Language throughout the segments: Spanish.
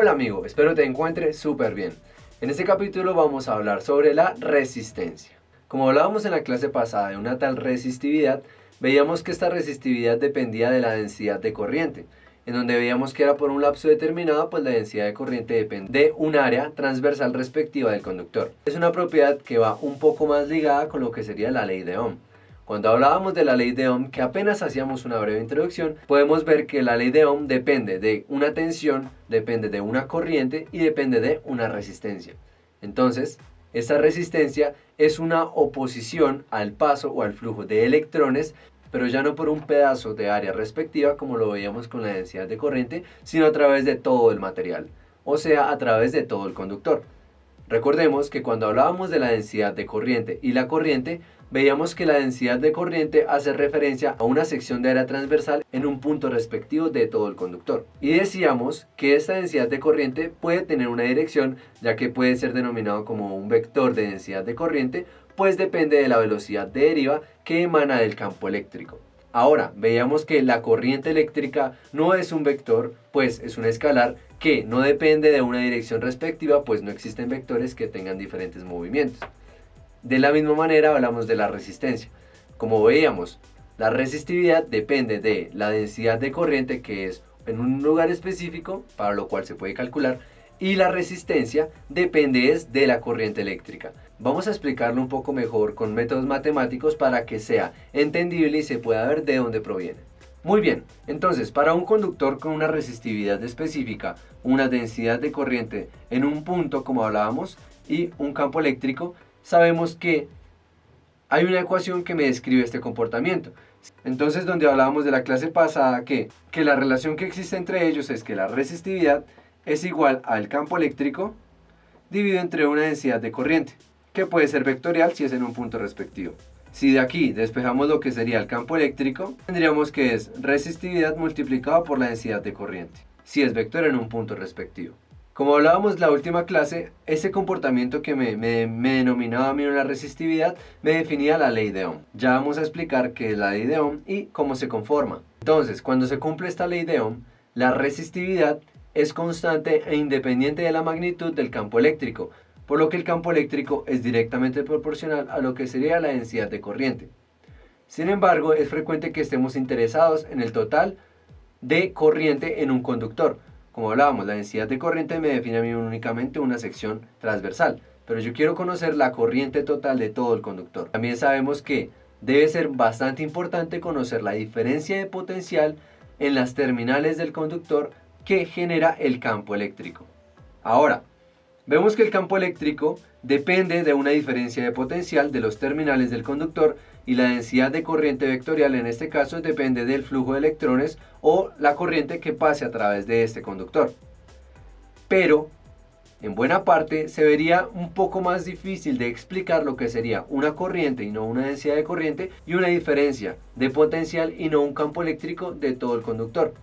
Hola amigo, espero te encuentres súper bien. En este capítulo vamos a hablar sobre la resistencia. Como hablábamos en la clase pasada de una tal resistividad, veíamos que esta resistividad dependía de la densidad de corriente, en donde veíamos que era por un lapso determinado, pues la densidad de corriente depende de un área transversal respectiva del conductor. Es una propiedad que va un poco más ligada con lo que sería la ley de Ohm. Cuando hablábamos de la ley de Ohm, que apenas hacíamos una breve introducción, podemos ver que la ley de Ohm depende de una tensión, depende de una corriente y depende de una resistencia. Entonces, esta resistencia es una oposición al paso o al flujo de electrones, pero ya no por un pedazo de área respectiva como lo veíamos con la densidad de corriente, sino a través de todo el material, o sea, a través de todo el conductor. Recordemos que cuando hablábamos de la densidad de corriente y la corriente, veíamos que la densidad de corriente hace referencia a una sección de área transversal en un punto respectivo de todo el conductor. Y decíamos que esta densidad de corriente puede tener una dirección, ya que puede ser denominado como un vector de densidad de corriente, pues depende de la velocidad de deriva que emana del campo eléctrico. Ahora, veíamos que la corriente eléctrica no es un vector, pues es un escalar que no depende de una dirección respectiva, pues no existen vectores que tengan diferentes movimientos. De la misma manera hablamos de la resistencia. Como veíamos, la resistividad depende de la densidad de corriente, que es en un lugar específico, para lo cual se puede calcular, y la resistencia depende de la corriente eléctrica. Vamos a explicarlo un poco mejor con métodos matemáticos para que sea entendible y se pueda ver de dónde proviene. Muy bien, entonces para un conductor con una resistividad específica, una densidad de corriente en un punto como hablábamos y un campo eléctrico, sabemos que hay una ecuación que me describe este comportamiento. Entonces, donde hablábamos de la clase pasada que la relación que existe entre ellos es que la resistividad es igual al campo eléctrico dividido entre una densidad de corriente, que puede ser vectorial si es en un punto respectivo. Si de aquí despejamos lo que sería el campo eléctrico, tendríamos que es resistividad multiplicado por la densidad de corriente, si es vector en un punto respectivo. Como hablábamos en la última clase, ese comportamiento que me denominaba a mí una resistividad me definía la ley de Ohm. Ya vamos a explicar qué es la ley de Ohm y cómo se conforma. Entonces, cuando se cumple esta ley de Ohm, la resistividad es constante e independiente de la magnitud del campo eléctrico, por lo que el campo eléctrico es directamente proporcional a lo que sería la densidad de corriente. Sin embargo, es frecuente que estemos interesados en el total de corriente en un conductor. Como hablábamos, la densidad de corriente me define a mí únicamente una sección transversal, pero yo quiero conocer la corriente total de todo el conductor. También sabemos que debe ser bastante importante conocer la diferencia de potencial en las terminales del conductor que genera el campo eléctrico. Ahora, vemos que el campo eléctrico depende de una diferencia de potencial de los terminales del conductor y la densidad de corriente vectorial en este caso depende del flujo de electrones o la corriente que pase a través de este conductor. Pero, en buena parte, se vería un poco más difícil de explicar lo que sería una corriente y no una densidad de corriente y una diferencia de potencial y no un campo eléctrico de todo el conductor.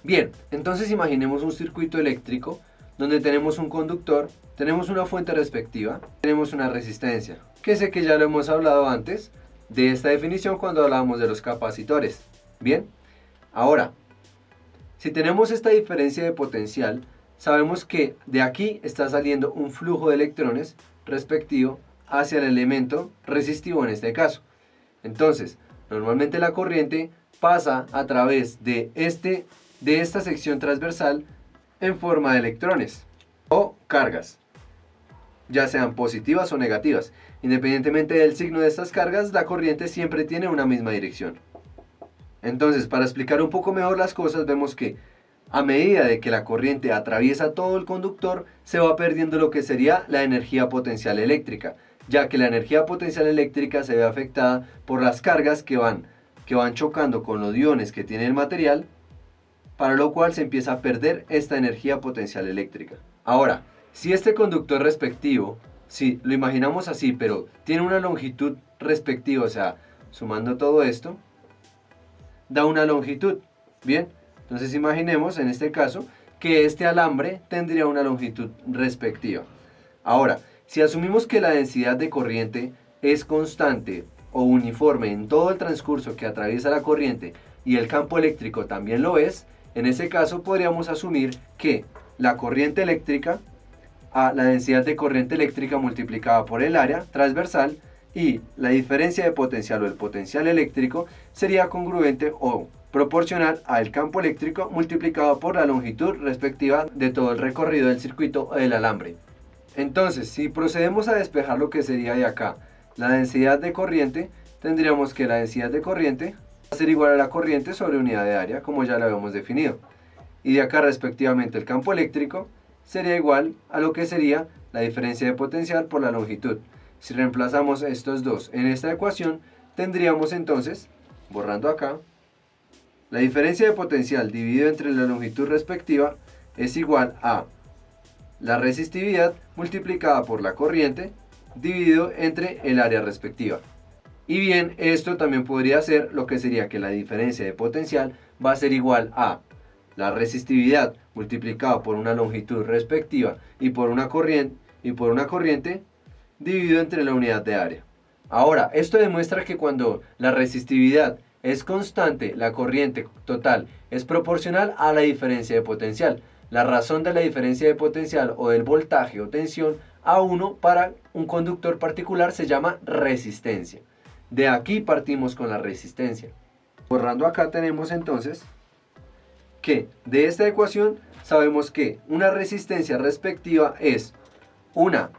Bien, entonces imaginemos un circuito eléctrico donde tenemos un conductor, tenemos una fuente respectiva, tenemos una resistencia, que sé que ya lo hemos hablado antes de esta definición cuando hablábamos de los capacitores. Bien, ahora, si tenemos esta diferencia de potencial, sabemos que de aquí está saliendo un flujo de electrones respectivo hacia el elemento resistivo en este caso. Entonces, normalmente la corriente pasa a través de esta sección transversal en forma de electrones o cargas, ya sean positivas o negativas. Independientemente del signo de estas cargas, la corriente siempre tiene una misma dirección. Entonces, para explicar un poco mejor las cosas, vemos que a medida de que la corriente atraviesa todo el conductor, se va perdiendo lo que sería la energía potencial eléctrica, ya que la energía potencial eléctrica se ve afectada por las cargas que van chocando con los iones que tiene el material, para lo cual se empieza a perder esta energía potencial eléctrica. Ahora, si este conductor respectivo, si lo imaginamos así, pero tiene una longitud respectiva, o sea, sumando todo esto, da una longitud. Bien, entonces imaginemos en este caso que este alambre tendría una longitud respectiva. Ahora, si asumimos que la densidad de corriente es constante o uniforme en todo el transcurso que atraviesa la corriente y el campo eléctrico también lo es, en ese caso podríamos asumir que la corriente eléctrica a la densidad de corriente eléctrica multiplicada por el área transversal, y la diferencia de potencial o el potencial eléctrico sería congruente o proporcional al campo eléctrico multiplicado por la longitud respectiva de todo el recorrido del circuito o del alambre. Entonces, si procedemos a despejar lo que sería de acá la densidad de corriente, tendríamos que la densidad de corriente va a ser igual a la corriente sobre unidad de área, como ya lo habíamos definido. Y de acá respectivamente el campo eléctrico sería igual a lo que sería la diferencia de potencial por la longitud. Si reemplazamos estos dos en esta ecuación, tendríamos entonces, borrando acá, la diferencia de potencial dividido entre la longitud respectiva es igual a la resistividad multiplicada por la corriente dividido entre el área respectiva. Y bien, esto también podría ser lo que sería que la diferencia de potencial va a ser igual a la resistividad multiplicada por una longitud respectiva y por una corriente dividido entre la unidad de área. Ahora, esto demuestra que cuando la resistividad es constante, la corriente total es proporcional a la diferencia de potencial. La razón de la diferencia de potencial o del voltaje o tensión A1 para un conductor particular se llama resistencia. De aquí partimos con la resistencia. Borrando acá tenemos entonces que de esta ecuación sabemos que una resistencia respectiva es una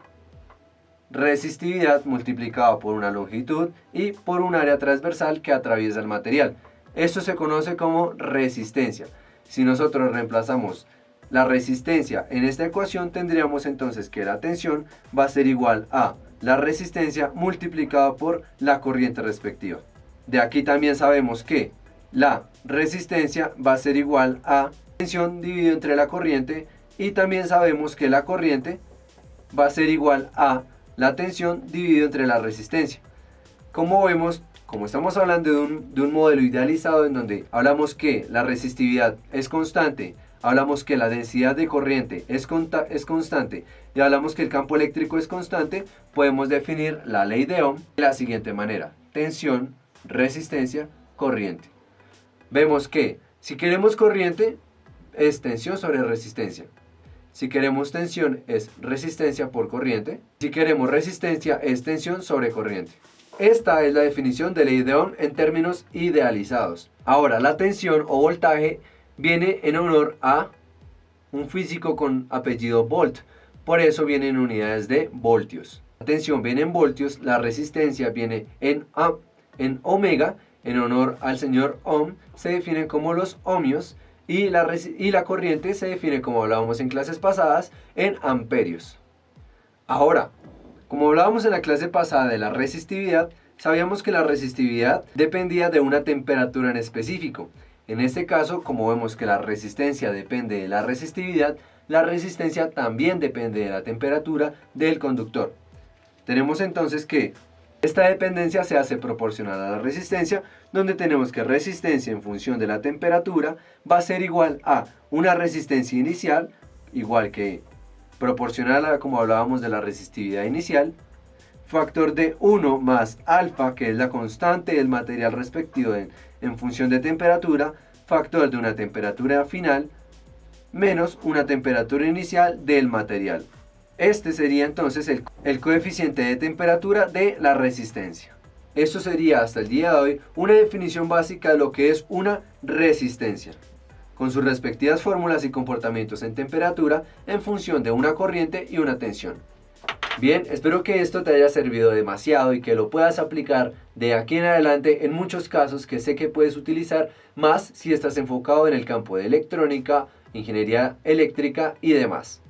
resistividad multiplicada por una longitud y por un área transversal que atraviesa el material. Esto se conoce como resistencia. Si nosotros reemplazamos la resistencia en esta ecuación, tendríamos entonces que la tensión va a ser igual a la resistencia multiplicada por la corriente respectiva. De aquí también sabemos que la resistencia va a ser igual a tensión dividido entre la corriente, y también sabemos que la corriente va a ser igual a la tensión dividido entre la resistencia. Como vemos, como estamos hablando de un modelo idealizado en donde hablamos que la resistividad es constante, hablamos que la densidad de corriente es constante y hablamos que el campo eléctrico es constante, podemos definir la ley de Ohm de la siguiente manera: tensión, resistencia, corriente. Vemos que si queremos corriente es tensión sobre resistencia. Si queremos tensión es resistencia por corriente. Si queremos resistencia es tensión sobre corriente. Esta es la definición de ley de Ohm en términos idealizados. Ahora, la tensión o voltaje viene en honor a un físico con apellido Volt. Por eso viene en unidades de voltios. La tensión viene en voltios, la resistencia viene en ohmega, en honor al señor Ohm, se definen como los ohmios, y la corriente se define, como hablábamos en clases pasadas, en amperios. Ahora, como hablábamos en la clase pasada de la resistividad, sabíamos que la resistividad dependía de una temperatura en específico. En este caso, como vemos que la resistencia depende de la resistividad, la resistencia también depende de la temperatura del conductor. Tenemos entonces que esta dependencia se hace proporcional a la resistencia, donde tenemos que resistencia en función de la temperatura va a ser igual a una resistencia inicial, igual que proporcional a como hablábamos de la resistividad inicial, factor de 1 más alfa, que es la constante del material respectivo en función de temperatura, factor de una temperatura final, menos una temperatura inicial del material. Este sería entonces el coeficiente de temperatura de la resistencia. Esto sería hasta el día de hoy una definición básica de lo que es una resistencia, con sus respectivas fórmulas y comportamientos en temperatura en función de una corriente y una tensión. Bien, espero que esto te haya servido demasiado y que lo puedas aplicar de aquí en adelante en muchos casos que sé que puedes utilizar, más si estás enfocado en el campo de electrónica, ingeniería eléctrica y demás.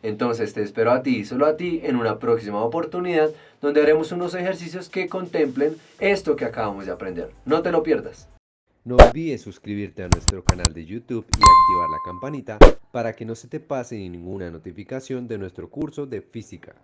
Entonces te espero a ti y solo a ti en una próxima oportunidad, donde haremos unos ejercicios que contemplen esto que acabamos de aprender. No te lo pierdas. No olvides suscribirte a nuestro canal de YouTube y activar la campanita para que no se te pase ninguna notificación de nuestro curso de física.